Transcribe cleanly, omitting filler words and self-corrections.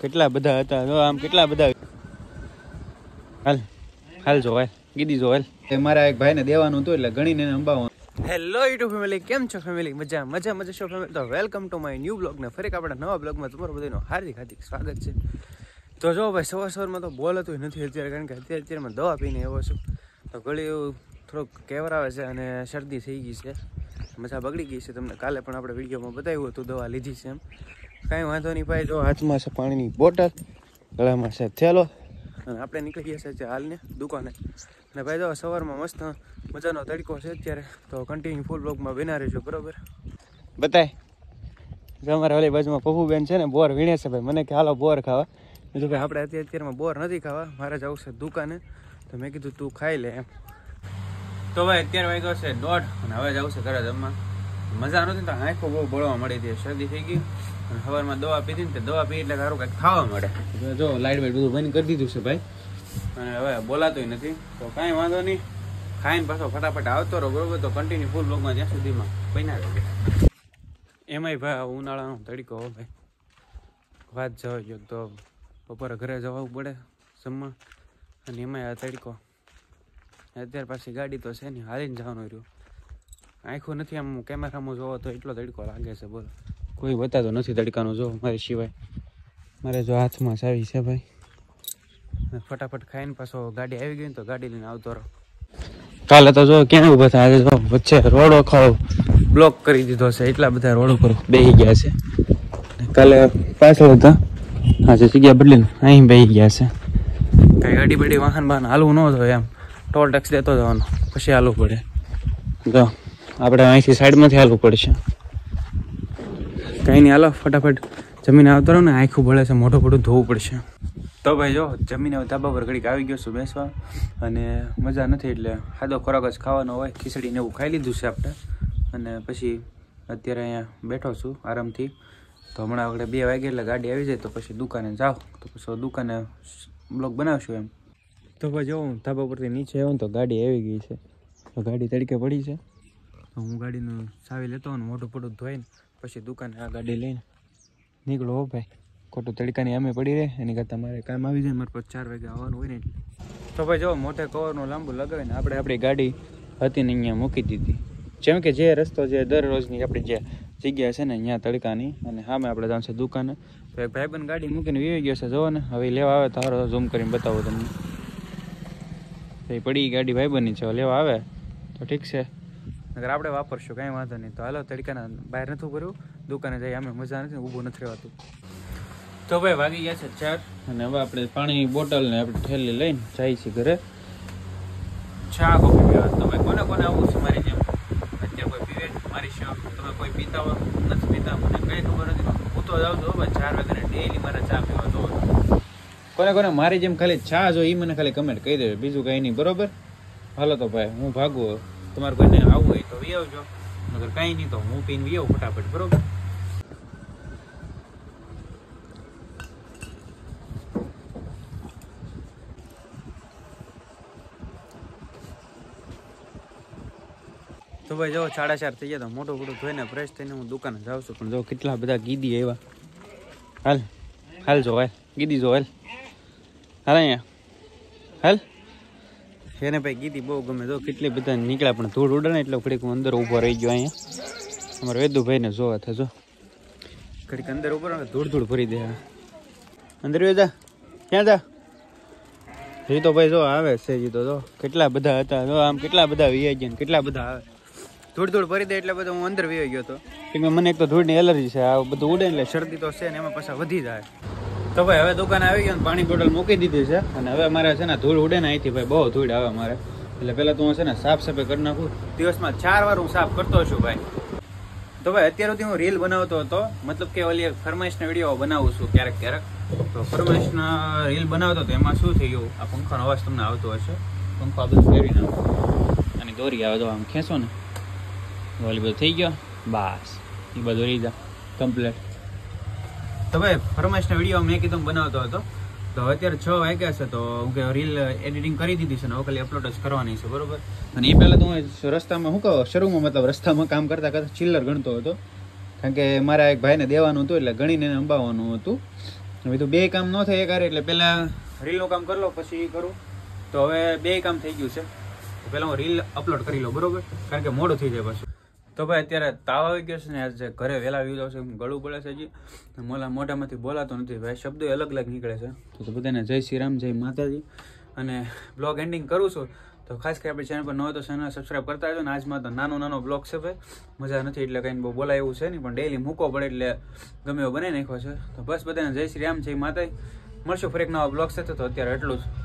કેટલા બધા હતા જો આમ કેટલા બધા હાલ હાલ જો હાલ કીધી જો હાલ મારા એક ભાઈને દેવાનું હતું એટલે ગણીને એને અંબાવવાનું. હેલો યુટ્યુબ ફેમિલી, કેમ છો ફેમિલી? મજા મજા મજા છો ફેમિલી? તો welcome to my new blog ને ફરી આપણા નવા બ્લોગમાં તમારું બધાનું હાર્દિક હાર્દિક સ્વાગત છે. તો જો ભાઈ સવારમાં તો બોલતું નથી અત્યારે, કારણ કે અત્યારમાં દવા પીને આવ્યો છું તો ગળી એવું થોડુંક કેવરાવે છે અને શરદી થઈ ગઈ છે, મજા બગડી ગઈ છે. તમને કાલે પણ આપણે વિડીયોમાં બતાવ્યું હતું દવા લીધી છે એમ. કાંઈ વાંધો નહીં ભાઈ, જો હાથમાં છે પાણીની બોટલ, ગળામાં છે થેલો અને આપણે નીકળી ગયા છે હાલને દુકાને. અને ભાઈ જો સવારમાં મસ્ત મજાનો તડકો છે અત્યારે, તો કન્ટિન્યુ ફૂલ બ્લોગમાં બના રહેજો બરાબર. બતાય જો અમારા ઓલી બાજુમાં પપ્પુબેન છે ને બોર વીણે છે ભાઈ, મને કે હાલો બોર ખાવા. કીધું ભાઈ આપણે અત્યારમાં બોર નથી ખાવા, મારે જવું છે દુકાને, તો મેં કીધું તું ખાઈ લે એમ. તો ભાઈ અત્યારે વાગ્યો છે 1:30 અને હવે જવું છે ઘરે જમવા. મજા નથી તો આંખો બહુ બળવા મળી હતી, શરદી થઈ ગઈ અને સવારમાં દવા પીધી ને દવા પી એટલે સારું કંઈક ખાવા મળે. જો લાઇટ વાઇટ બધું બંધ કરી દીધું છે ભાઈ, અને હવે બોલાતોય નથી. તો કાંઈ વાંધો નહીં, ખાઈને પાછો ફટાફટ આવતો રહો બરોબર. તો કન્ટિન્યુ ફૂલ બ્લોગમાં જ્યાં સુધીમાં બન્યા રહેજો. એમાંય ભાઈ ઉનાળાનો તડકો હો ભાઈ, વાત જવા ગયો તો બપોરે ઘરે જવું પડે જમવા, અને એમાંય આ તડકો. અત્યારે પાછી ગાડી તો છે નહીં, હાલીને જવાનું રહ્યું. આંખું નથી આમ કેમેરામાં જોવો તો એટલો તડકો લાગે છે બોલો, કોઈ બતાતો નથી તડકાનો જો મારે સિવાય. મારે જો હાથમાં ચાવી છે ભાઈ, ફટાફટ ખાઈને પાછો ગાડી આવી ગઈ ને તો ગાડી લઈને આવતો રહો. કાલે તો જો ક્યાં ઉભા હતા, આજે જો વચ્ચે રોડ ખાવ બ્લોક કરી દીધો છે, એટલા બધા રોડ ઉપર બેસી ગયા છે. કાલે પાછળ હતા, આજે જગ્યા બદલીને અહીં બેસી ગયા છે. કઈ ગાડી બડી વાહન બાહન હાલવું ન થાય એમ, ટોલ ટેક્સ દેતો જવાનો પછી હાલવું પડે. જો આપણે અહીંથી સાઈડમાંથી હાલવું પડશે. કંઈ નહીં, હાલો ફટાફટ જમીને આવતો રહો ને, આંખું બળે છે, મોઢું મોઢું ધોવું પડશે. તો ભાઈ જો જમીને ધાબા પર ઘડીક આવી ગયો છું બેસવા, અને મજા નથી એટલે સાદો ખોરાક જ ખાવાનો હોય, ખીચડીને એવું ખાઈ લીધું છે આપણે. અને પછી અત્યારે અહીંયા બેઠો છું આરામથી. તો હમણાં આપણે 2 વાગે એટલે ગાડી આવી જાય તો પછી દુકાને જાઓ, તો પછી દુકાને બ્લોગ બનાવશું એમ. તો ભાઈ જો હું ધાબા પરથી નીચે આવ્યો ને તો ગાડી આવી ગઈ છે, તો ગાડી તડકે પડી છે. તો હું ગાડીનું ચાવી લેતો હોઉં, મોટું પડું ધોઈને પછી દુકાને આ ગાડી લઈને નીકળો હો ભાઈ. ખોટું તડકાની અમે પડી રહે એની કરતાં મારે કામ આવી જાય, મારે પછી 4 વાગે આવવાનું હોય ને એટલે. તો ભાઈ જો મોટે કવરનું લાંબુ લગાવીને આપણે આપણી ગાડી હતી ને અહીંયા મૂકી દીધી. જેમ કે જે રસ્તો જે દરરોજની આપણી જે જગ્યા છે ને અહીંયા તડકાની, અને સામે આપણે જવાનું છે દુકાને. તો એક ભાઈબંધ ગાડી મૂકીને વી ગયો છે, જોવો ને. હવે લેવા આવે તો હારો ઝૂમ કરીને બતાવો તમને. એ પડી ગાડી ભાઈબંધની છે, લેવા આવે તો ઠીક છે, અગર આપણે વાપરશું કાંઈ વાંધો નહીં. તો હાલો તડકાના બહાર નથી ભરવું, દુકાને જઈએ, અમે મજા નથી, ઊભું નથી રહેવાતું. તો ભાઈ વાગી ગયા છે 4, અને હવે આપણે પાણીની બોટલ ને આપણે ઠેલી લઈને જઈએ છીએ ઘરે ચા કોફી પીવા. તમે કોને કોને આવું છે મારી જેમ? અત્યારે કોઈ પીવે મારી શોપ, તમે કોઈ પીતા હોય નથી પીતા, મને કંઈ ખબર નથી. હું તો જાઉં છું ભાઈ 4 વાગે ડેઈલી મારે ચા પીવા તો. કોને કોને મારી જેમ ખાલી ચા જો એ મને ખાલી કમેન્ટ કહી દેજો, બીજું કંઈ નહીં બરોબર. હાલો તો ભાઈ હું ભાગું, તમારે કોઈને આવવું હોય તો વી આવજો, મગર કાંઈ નહીં તો હું પીને વી આવું ફટાફટ બરોબર. તો ભાઈ જો 4:30 થઈ ગયા, તો મોટું મોટું ધોઈને ફ્રેશ થઈને હું દુકાને જાઉં છું. પણ જો કેટલા બધા ગીદી આવ્યા. હાલ હાલ જો હાલ ગીદી જો હાલ હાલ અહીંયા હાલ. એને ભાઈ ગીદી બહુ ગમે, જો કેટલી બધા નીકળ્યા, પણ ધૂળ ઉડે ને એટલે ઘડીક હું અંદર ઊભો રહી ગયો અહીંયા. અમારા વેદુભાઈને જોવા થજો, ઘડીક અંદર ઉભો રહે ધૂળ ધૂળ ભરી દે. અંદર જા, ક્યાં જા? હજી તો ભાઈ જો આવે છે, હજી તો જો કેટલા બધા હતા, જો આમ કેટલા બધા વીઆઈ ગયા, કેટલા બધા આવે. ધૂળ ધૂળ ભરી દે એટલે બધું હું અંદર વીઆઈ ગયો હતો, કેમ કે મને એક તો ધૂળની એલર્જી છે. આ બધું ઉડે એટલે શરદી તો છે ને એમાં પાછા વધી જાય. તો ભાઈ હવે દુકાને આવી ગયો, પાણી બોટલ મૂકી દીધી છે, અને હવે મારે છે ને ધૂળ ઉડે ને અહીંથી ભાઈ બહુ ધૂળ આવે મારે, એટલે પહેલાં તો હું છે ને સાફ સફાઈ કરી નાખું. દિવસમાં 4 વાર હું સાફ કરતો છું ભાઈ. તો ભાઈ અત્યાર સુધી હું રીલ બનાવતો હતો, મતલબ કે ઓલી ફરમાઈશના વિડીયો બનાવું છું ક્યારેક ક્યારેક. તો ફરમાઈશના રીલ બનાવતો તો એમાં શું થઈ ગયું, આ પંખાનો અવાજ તમને આવતો હશે, પંખો આ બધું ફેરવી નાખો અને દોરી આવે તો આમ ખેંચો ને ઓલી બધું થઈ ગયો, બસ એ બધું રહી જા કમ્પ્લીટ. તો ભાઈ ફરમાઈશના વિડીયો મેં કીધું બનાવતો હતો, તો અત્યારે 6 વાગ્યા છે, તો હું કે રીલ એડિટિંગ કરી દીધી છે ને હવે ખાલી અપલોડ જ કરવાની છે બરોબર. અને એ પહેલાં તો હું રસ્તામાં શું કહું, શરૂમાં મતલબ રસ્તામાં કામ કરતાં કરતાં ચિલ્લર ગણતો હતો, કારણ કે મારા એક ભાઈને દેવાનું હતું એટલે ગણીને એને અંબાવવાનું હતું. હવે તો બે કામ ન થાય એક એટલે પહેલા રીલનું કામ કરી લો પછી કરું. તો હવે બે કામ થઈ ગયું છે. પહેલા હું રીલ અપલોડ કરી લો બરોબર, કારણ કે મોડું થઈ જાય પાછું. તો ભાઈ અત્યારે તાવ આવી ગયો છે ને, આજે ઘરે વહેલા આવી જાવ છે, ગળું પડે છે હજી, મોઢામાંથી બોલાતો નથી ભાઈ, શબ્દો અલગ અલગ નીકળે છે. તો બધાને જય શ્રી રામ, જય માતાજી. અને બ્લોગ એન્ડિંગ કરું છું. તો ખાસ કરી આપણી ચેનલ પર ન હોય તો ચેનલ સબસ્ક્રાઈબ કરતા હોય. ને આજમાં તો નાનો બ્લોગ છે ભાઈ, મજા નથી એટલે કંઈ બહુ બોલાય એવું છે નહીં, પણ ડેઈલી મૂકવો પડે એટલે ગમે એવો બનાવી નાખ્યો છે. તો બસ બધાને જય શ્રી રામ, જય માતાજી. મળશું ફરી એક નવા બ્લોગ સાથે. તો અત્યારે એટલું જ.